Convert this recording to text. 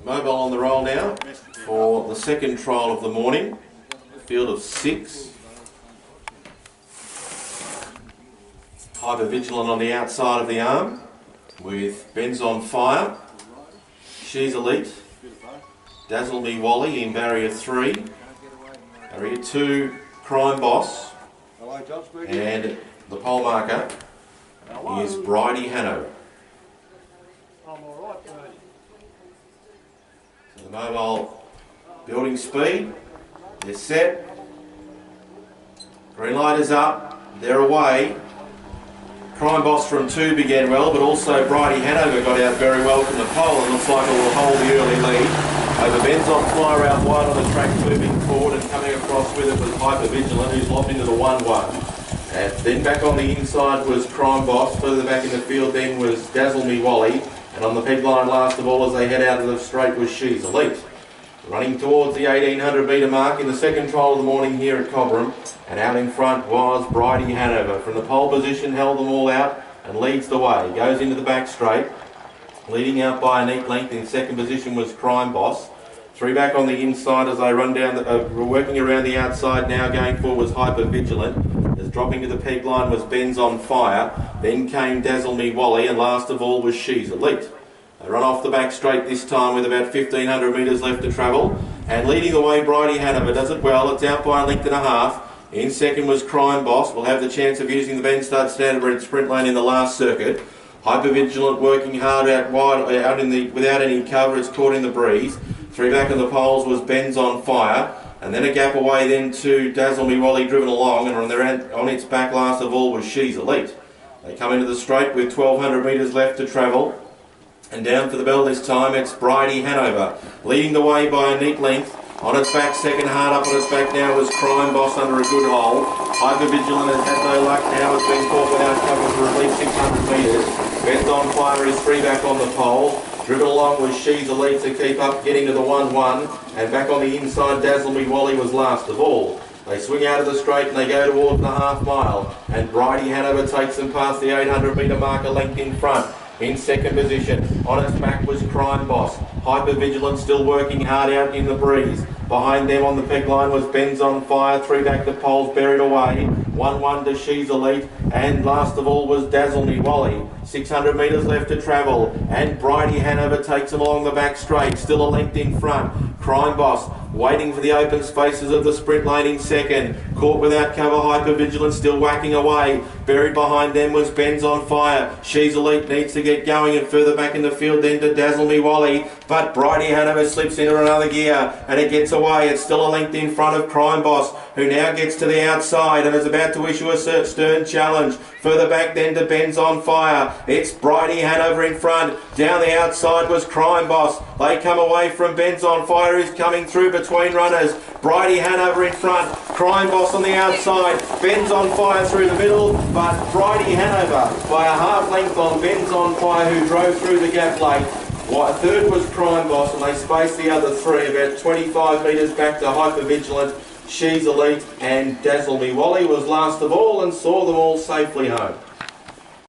Mobile on the roll now for the second trial of the morning. Field of 6. Hyper Vigilant on the outside of the arm with Ben's on Fire. She's Elite. Dazzle Me Wally in barrier 3. Barrier 2, Crime Boss. And the pole marker is Bridie Hanover. So the mobile building speed. They're set. Green light is up. They're away. Crime Boss from 2 began well, but also Bridie Hanover got out very well from the pole and looks like it will hold the early lead. Over Ben's on Fire out wide on the track, moving forward and coming across with it was Hyper Vigilant, who's locked into the 1-1. And then back on the inside was Crime Boss. Further back in the field then was Dazzle Me Wally. And on the peg line last of all as they head out of the straight was She's Elite. Running towards the 1800 metre mark in the second trial of the morning here at Cobram. And out in front was Bridie Hanover. From the pole position, held them all out and leads the way. Goes into the back straight. Leading out by a neat length in second position was Crime Boss. 3 back on the inside as they run down, working around the outside now. Going forward was Hyper Vigilant. As dropping to the peg line was Ben's on Fire. Then came Dazzle Me Wally, and last of all was She's Elite. They run off the back straight this time with about 1500 metres left to travel. And leading the way, Bridie Hanover does it well. It's out by a length and a half. In second was Crime Boss. Will have the chance of using the Ben Stud Standardbred sprint lane in the last circuit. Hyper Vigilant working hard out wide, without any cover. It's caught in the breeze. 3 back on the poles was Ben's on Fire. And then a gap away then to Dazzle Me Wally driven along, and on its back last of all was She's Elite. They come into the straight with 1200 metres left to travel. And down for the bell this time it's Bridie Hanover. Leading the way by a neat length. On its back, second hard up on its back now was Crime Boss under a good hole. Hyper Vigilant has had no luck now. It's been caught without cover for at least 600 metres. Ben's on Fire is 3 back on the pole. Driven along was She's Elite to keep up, getting to the 1-1. And back on the inside, Dazzle Me Wally was last of all. They swing out of the straight and they go towards the half mile. And Bridie Hanover takes them past the 800 metre mark, a length in front. In second position, on its back was Crime Boss. Hyper Vigilant still working hard out in the breeze. Behind them on the peg line was Ben's on Fire. 3 back to poles buried away. 1-1 to She's Elite. And last of all was Dazzle Me Wally. 600 metres left to travel. And Bridie Hanover takes them along the back straight. Still a length in front. Crime Boss waiting for the open spaces of the sprint lane in second. Caught without cover, Hyper Vigilant still whacking away. Buried behind them was Ben's on Fire. She's Elite needs to get going, and further back in the field then to Dazzle Me Wally. But Bridie Hanover slips into another gear and it gets away. It's still a length in front of Crime Boss, who now gets to the outside and is about to issue a stern challenge. Further back then to Ben's on Fire. It's Bridie Hanover in front. Down the outside was Crime Boss. They come away from Ben's on Fire, who's coming through between runners. Bridie Hanover in front. Crime Boss on the outside. Ben's on Fire through the middle, but Bridie Hanover by a half length on Ben's on Fire, who drove through the gap late. Third was Crime Boss, and they spaced the other 3 about 25 metres back to Hyper Vigilant. She's Elite and Dazzle Me Wally was last of all and saw them all safely home.